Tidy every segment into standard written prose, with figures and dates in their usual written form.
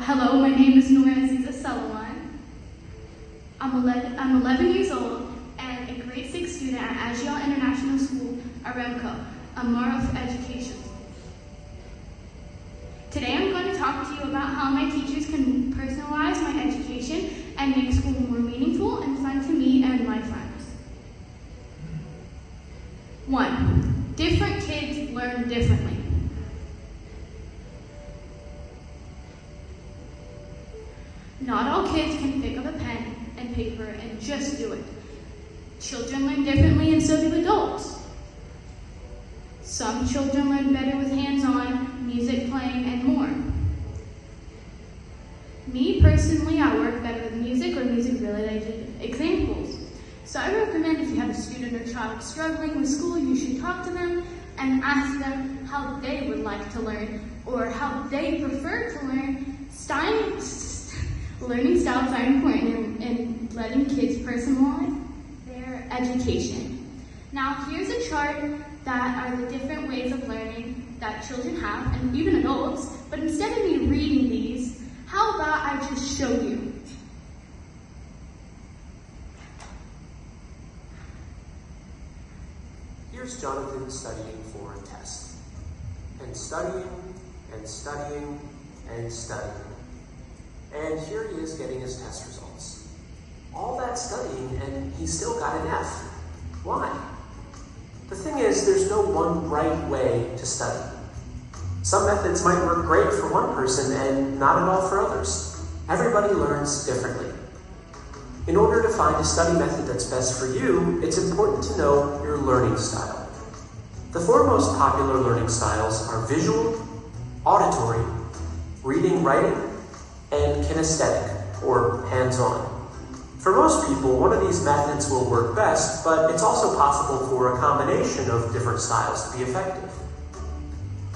Hello, my name is Nora Aziza Selouane. I'm 11 years old and a grade 6 student at Aziza International School, Aramco, a Nora of education. Today I'm going to talk to you about how my teachers can personalize my education and make school more meaningful and fun to me and my friends. 1. Different kids learn differently. Not all kids can pick up a pen and paper and just do it. Children learn differently and so do adults. Some children learn better with hands-on, music playing, and more. Me personally, I work better with music or music-related examples. So I recommend if you have a student or child struggling with school, you should talk to them and ask them how they would like to learn or how they prefer to learn. Learning styles are important in letting kids personalize their education. Now here's a chart that are the different ways of learning that children have, and even adults, but instead of me reading these, how about I just show you? Here's Jonathan studying for a test, and studying, and studying, and studying. And here he is getting his test results. All that studying, and he still got an F. Why? The thing is, there's no one right way to study. Some methods might work great for one person and not at all for others. Everybody learns differently. In order to find a study method that's best for you, it's important to know your learning style. The four most popular learning styles are visual, auditory, reading, writing, and kinesthetic, or hands-on. For most people, one of these methods will work best, but it's also possible for a combination of different styles to be effective.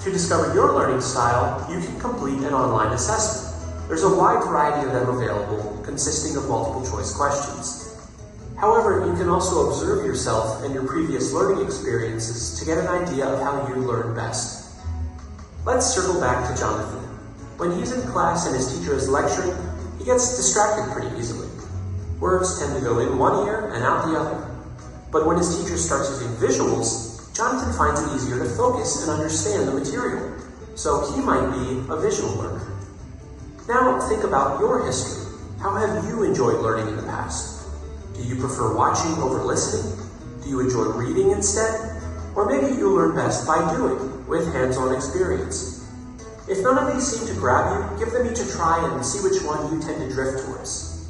To discover your learning style, you can complete an online assessment. There's a wide variety of them available, consisting of multiple choice questions. However, you can also observe yourself and your previous learning experiences to get an idea of how you learn best. Let's circle back to Jonathan. When he's in class and his teacher is lecturing, he gets distracted pretty easily. Words tend to go in one ear and out the other. But when his teacher starts using visuals, Jonathan finds it easier to focus and understand the material. So he might be a visual learner. Now think about your history. How have you enjoyed learning in the past? Do you prefer watching over listening? Do you enjoy reading instead? Or maybe you learn best by doing, with hands-on experience. If none of these seem to grab you, give them each a try and see which one you tend to drift towards.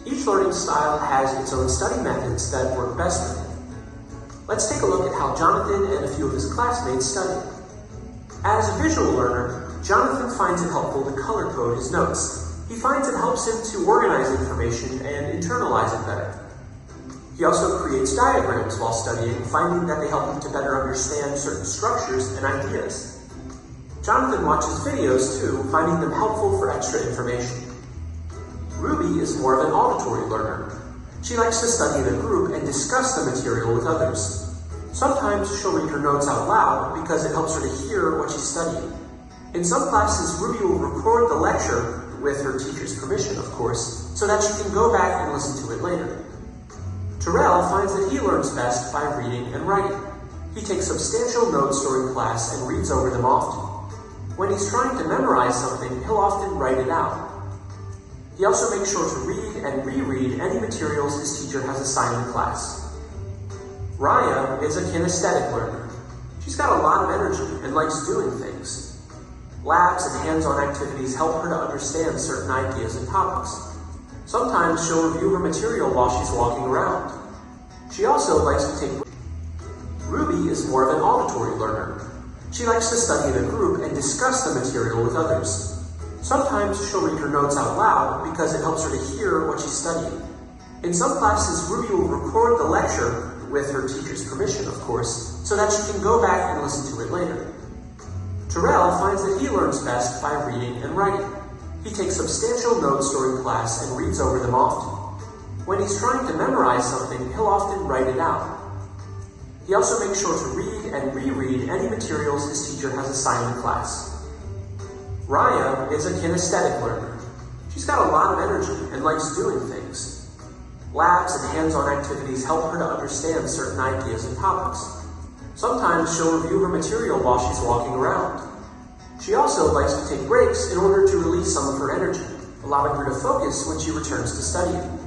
Each learning style has its own study methods that work best with it. Let's take a look at how Jonathan and a few of his classmates studied. As a visual learner, Jonathan finds it helpful to color code his notes. He finds it helps him to organize information and internalize it better. He also creates diagrams while studying, finding that they help him to better understand certain structures and ideas. Jonathan watches videos too, finding them helpful for extra information. Ruby is more of an auditory learner. She likes to study in a group and discuss the material with others. Sometimes she'll read her notes out loud because it helps her to hear what she's studying. In some classes, Ruby will record the lecture, with her teacher's permission of course, so that she can go back and listen to it later. Terrell finds that he learns best by reading and writing. He takes substantial notes during class and reads over them often. When he's trying to memorize something, he'll often write it out. He also makes sure to read and reread any materials his teacher has assigned in class. Raya is a kinesthetic learner. She's got a lot of energy and likes doing things. Labs and hands-on activities help her to understand certain ideas and topics. Sometimes she'll review her material while she's walking around. She also likes to take... Ruby is more of an auditory learner. She likes to study in a group and discuss the material with others. Sometimes she'll read her notes out loud because it helps her to hear what she's studying. In some classes, Ruby will record the lecture, with her teacher's permission of course, so that she can go back and listen to it later. Terrell finds that he learns best by reading and writing. He takes substantial notes during class and reads over them often. When he's trying to memorize something, he'll often write it out. He also makes sure to read and reread any materials his teacher has assigned in class. Raya is a kinesthetic learner. She's got a lot of energy and likes doing things. Labs and hands-on activities help her to understand certain ideas and topics. Sometimes she'll review her material while she's walking around. She also likes to take breaks in order to release some of her energy, allowing her to focus when she returns to studying.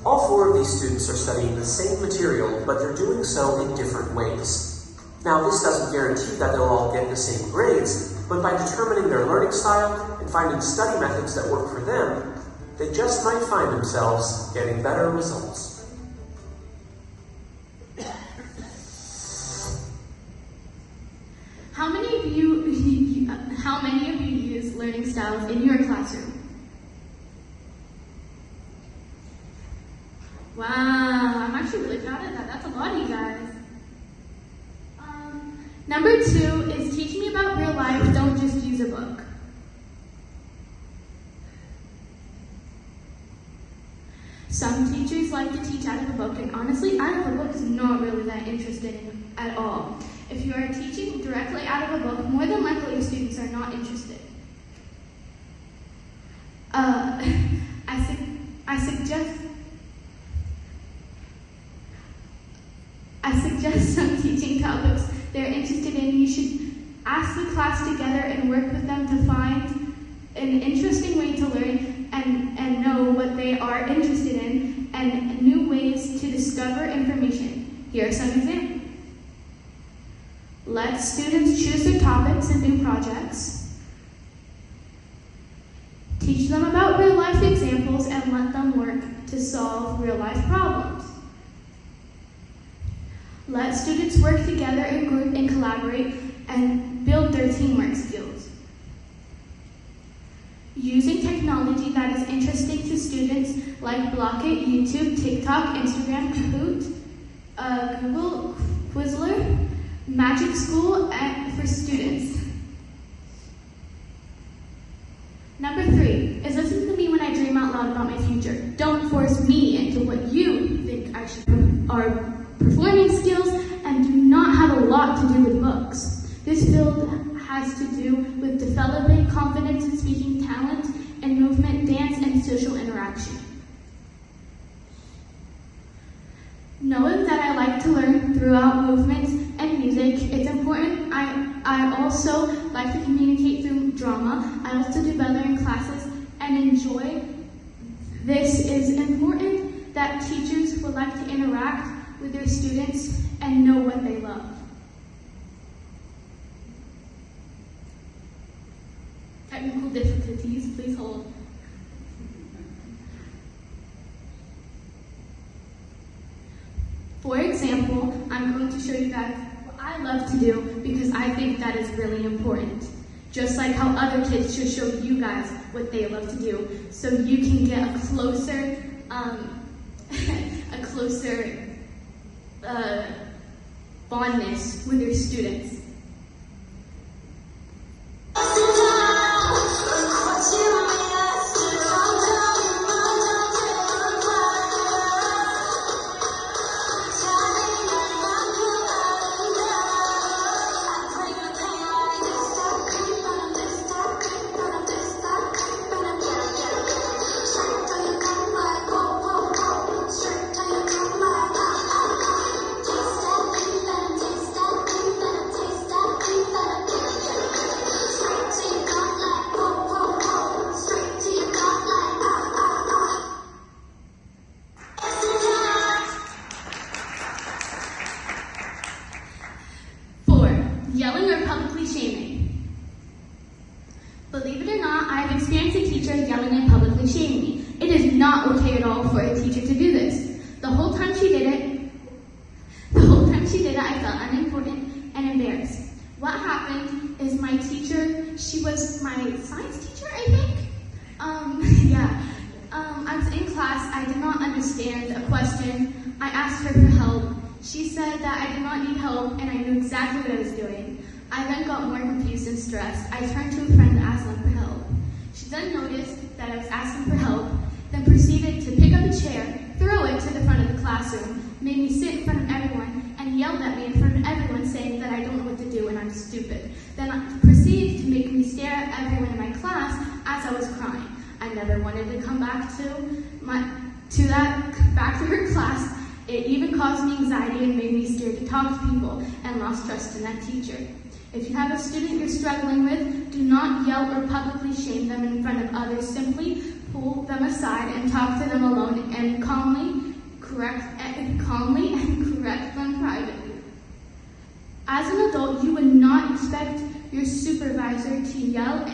All 4 of these students are studying the same material, but they're doing so in different ways. Now, this doesn't guarantee that they'll all get the same grades, but by determining their learning style and finding study methods that work for them, they just might find themselves getting better results. How many of you use learning styles in your classroom? Wow, I'm actually really proud of that. That's a lot of you guys. Number 2 is teach me about real life, don't just use a book. Some teachers like to teach out of a book, and honestly, out of a book is not really that interesting at all. If you are teaching directly out of a book, more than likely your students are not interested. I suggest some teaching topics they're interested in. You should ask the class together and work with them to find an interesting way to learn and know what they are interested in and new ways to discover information. Here are some examples. Let students choose their topics and do projects. Teach them about real-life examples and let them work to solve real-life problems. Let students work together in group and collaborate and build their teamwork skills. Using technology that is interesting to students like Blockit, YouTube, TikTok, Instagram, Kahoot, Google, Quizlet, Magic School, and for students. Number 3 is listen to me when I dream out loud about my future. Don't force me into what you think I should are performing skills and do not have a lot to do with books. This field has to do with developing confidence in speaking, talent and movement, dance, and social interaction. Knowing that I like to learn throughout movement and music, it's important. I also like to communicate through drama. I also do better in classes and enjoy. This is important that teachers would like to interact with their students and know what they love. Technical difficulties, please hold. For example, I'm going to show you guys what I love to do because I think that is really important. Just like how other kids should show you guys what they love to do, so you can get a closer bondness with your students. Yelling or publicly shaming. Believe it or not, I have experienced a teacher yelling and publicly shaming me. It is not okay at all for a teacher to do this. The whole time she did it, I felt unimportant and embarrassed. What happened is my teacher, she was my science teacher, I think? I was in class, I did not understand a question. I asked her for help. She said that I did not need help and I knew exactly what I was doing. I then got more confused and stressed. I turned to a friend to ask them for help. She then noticed that I was asking for help, then proceeded to pick up a chair, throw it to the front of the classroom, made me sit in front of everyone, and yelled at me in front of everyone saying that I don't know what to do and I'm stupid. Then proceeded to make me stare at everyone to come back to her class. It even caused me anxiety and made me scared to talk to people and lost trust in that teacher. If you have a student you're struggling with, do not yell or publicly shame them in front of others. Simply pull them aside and talk to them alone and calmly correct them privately. As an adult, you would not expect your supervisor to yell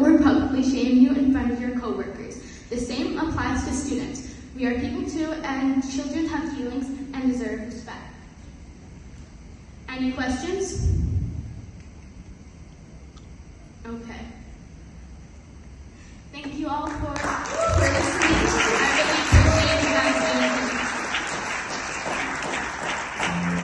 or publicly shame you in front of your coworkers. The same applies to students. We are people too, and children have feelings and deserve respect. Any questions? Okay. Thank you all for